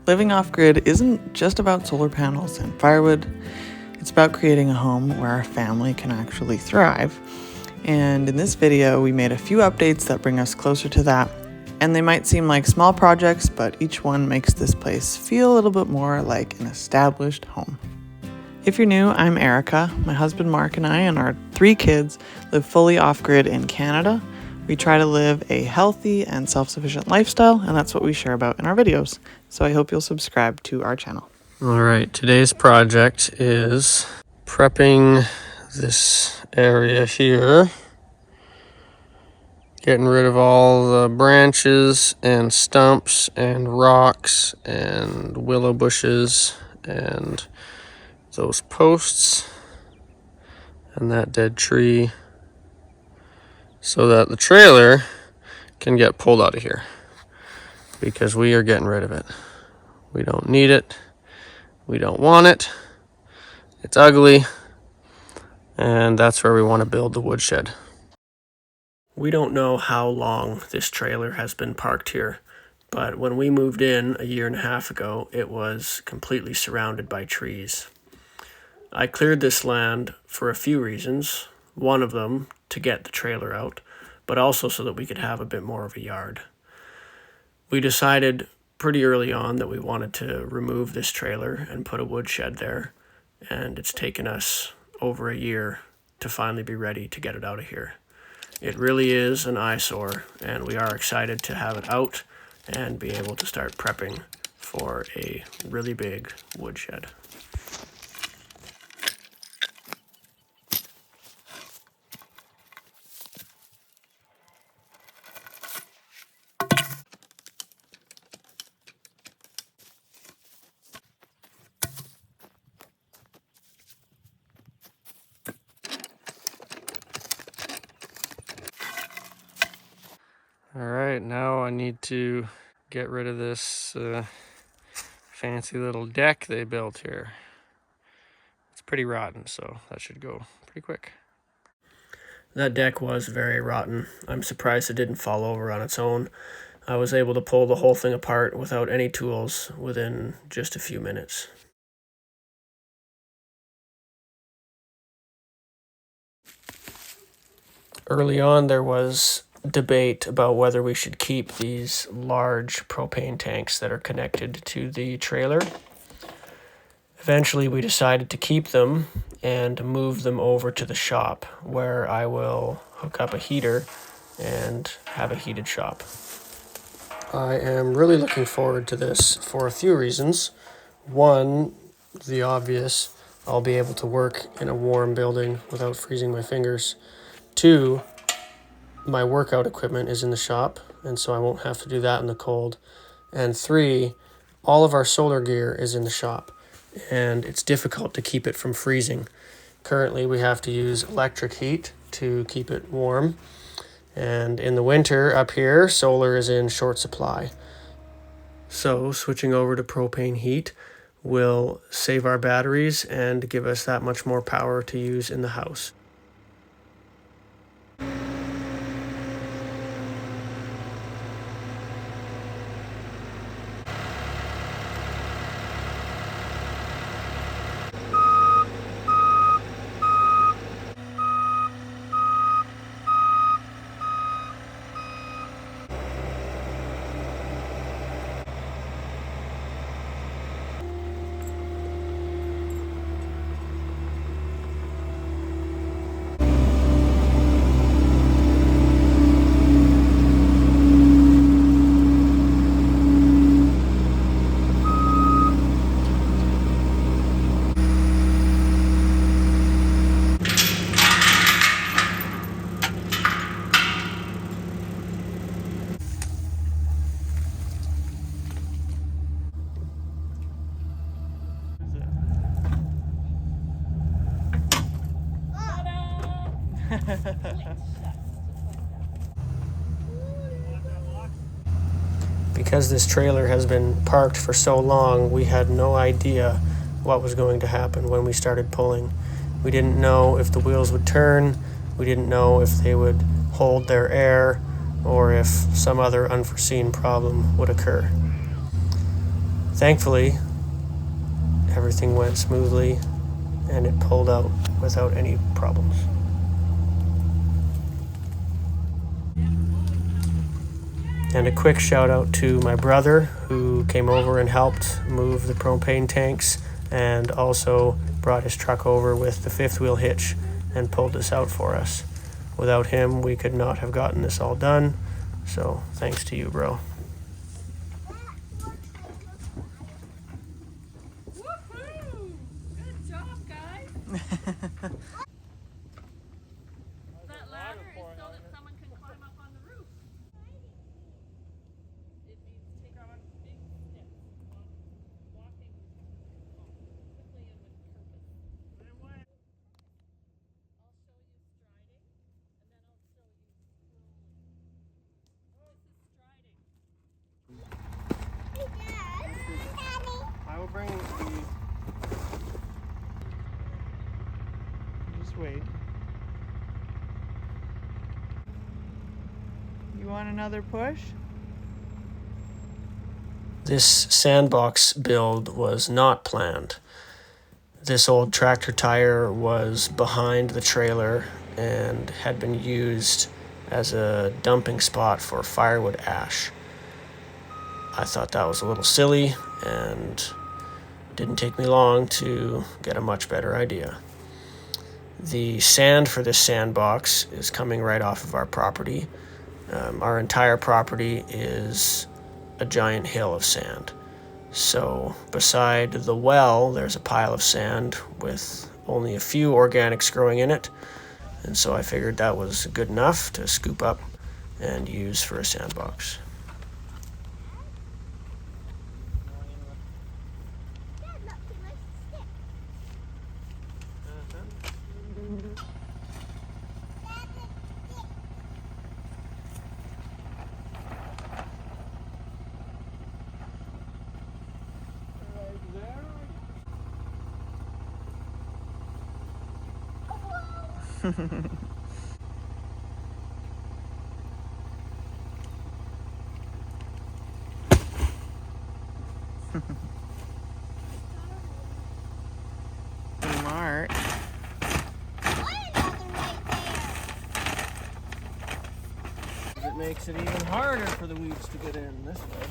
Living off-grid isn't just about solar panels and firewood. It's about creating a home where our family can actually thrive. And in this video, we made a few updates that bring us closer to that. And they might seem like small projects, but each one makes this place feel a little bit more like an established home. If you're new, I'm Erica. My husband Mark and I and our 3 kids live fully off-grid in Canada. We try to live a healthy and self-sufficient lifestyle, and that's what we share about in our videos. So I hope you'll subscribe to our channel. All right, today's project is prepping this area here, getting rid of all the branches and stumps and rocks and willow bushes and those posts and that dead tree, so that the trailer can get pulled out of here, because we are getting rid of it. We don't need it. We don't want it. It's ugly. And that's where we want to build the woodshed. We don't know how long this trailer has been parked here, but when we moved in a year and a half ago, it was completely surrounded by trees. I cleared this land for a few reasons. One of them, to get the trailer out, but also so that we could have a bit more of a yard. We decided pretty early on that we wanted to remove this trailer and put a woodshed there, and it's taken us over a year to finally be ready to get it out of here. It really is an eyesore, and we are excited to have it out and be able to start prepping for a really big woodshed. All right, now I need to get rid of this fancy little deck they built here. It's pretty rotten, so that should go pretty quick. That deck was very rotten. I'm surprised it didn't fall over on its own. I was able to pull the whole thing apart without any tools within just a few minutes. Early on, there was debate about whether we should keep these large propane tanks that are connected to the trailer. Eventually, we decided to keep them and move them over to the shop, where I will hook up a heater and have a heated shop. I am really looking forward to this for a few reasons. One, the obvious, I'll be able to work in a warm building without freezing my fingers. 2, my workout equipment is in the shop, and so I won't have to do that in the cold. And 3, all of our solar gear is in the shop, and it's difficult to keep it from freezing. Currently, we have to use electric heat to keep it warm. And in the winter up here, solar is in short supply. So switching over to propane heat will save our batteries and give us that much more power to use in the house. Because this trailer has been parked for so long, we had no idea what was going to happen when we started pulling. We didn't know if the wheels would turn, we didn't know if they would hold their air, or if some other unforeseen problem would occur. Thankfully, everything went smoothly and it pulled out without any problems. And a quick shout out to my brother who came over and helped move the propane tanks and also brought his truck over with the fifth wheel hitch and pulled this out for us. Without him, we could not have gotten this all done. So thanks to you, bro. Woohoo! Good job, guys. That ladder is so that someone can climb up on the roof. It means take on big steps on walking quickly and with purpose. I'll show you striding, and then I'll show you scrolling. This is striding. I will bring the... Just wait. You want another push? This Sandbox build was not planned. This old tractor tire was behind the trailer and had been used as a dumping spot for firewood ash. I thought that was a little silly, and it didn't take me long to get a much better idea. The sand for this Sandbox is coming right off of our property. Our entire property is a giant hill of sand. So beside the well, there's a pile of sand with only a few organics growing in it. And so I figured that was good enough to scoop up and use for a Sandbox. Smart. It makes it even harder for the weeds to get in this way.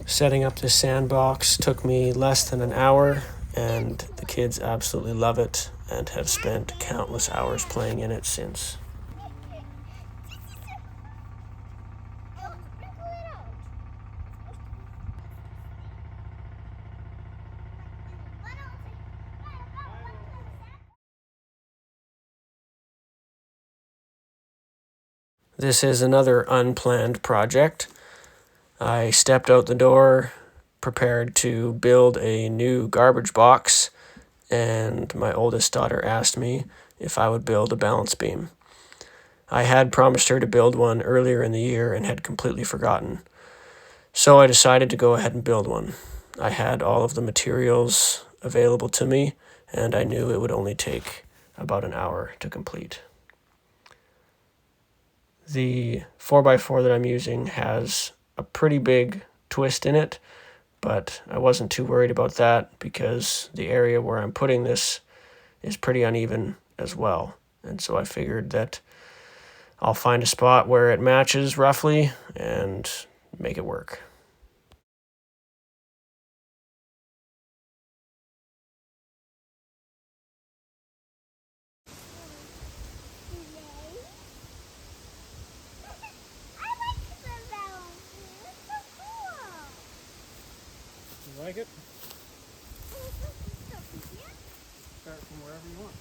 Setting up this Sandbox took me less than an hour, and the kids absolutely love it and have spent countless hours playing in it since. This is another unplanned project. I stepped out the door, prepared to build a new garbage box, and my oldest daughter asked me if I would build a balance beam. I had promised her to build one earlier in the year and had completely forgotten. So I decided to go ahead and build one. I had all of the materials available to me, and I knew it would only take about an hour to complete. The 4x4 that I'm using has a pretty big twist in it, but I wasn't too worried about that because the area where I'm putting this is pretty uneven as well. And so I figured that I'll find a spot where it matches roughly and make it work. You like it? Start from wherever you want.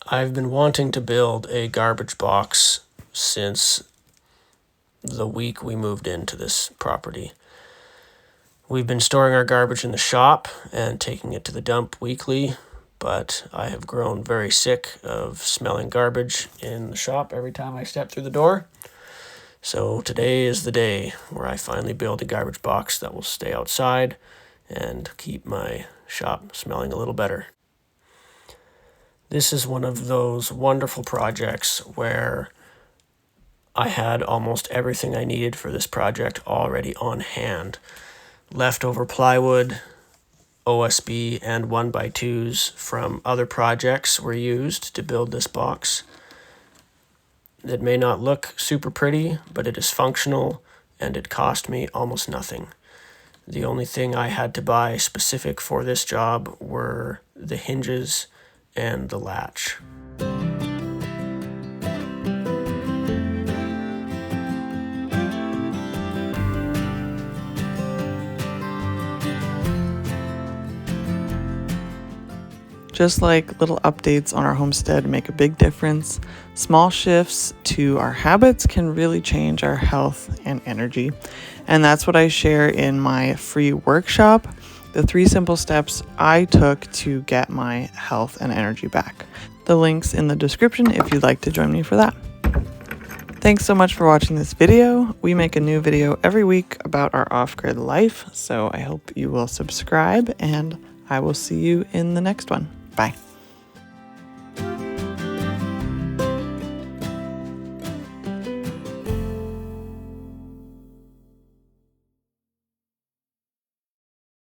I've been wanting to build a garbage box since the week we moved into this property. We've been storing our garbage in the shop and taking it to the dump weekly, but I have grown very sick of smelling garbage in the shop every time I step through the door. So today is the day where I finally build a garbage box that will stay outside and keep my shop smelling a little better. This is one of those wonderful projects where I had almost everything I needed for this project already on hand. Leftover plywood, OSB, and 1x2s from other projects were used to build this box. It may not look super pretty, but it is functional, and it cost me almost nothing. The only thing I had to buy specific for this job were the hinges and the latch. Just like little updates on our homestead make a big difference, small shifts to our habits can really change our health and energy. And that's what I share in my free workshop, the 3 simple steps I took to get my health and energy back. The link's in the description if you'd like to join me for that. Thanks so much for watching this video. We make a new video every week about our off-grid life, so I hope you will subscribe, and I will see you in the next one. Bye.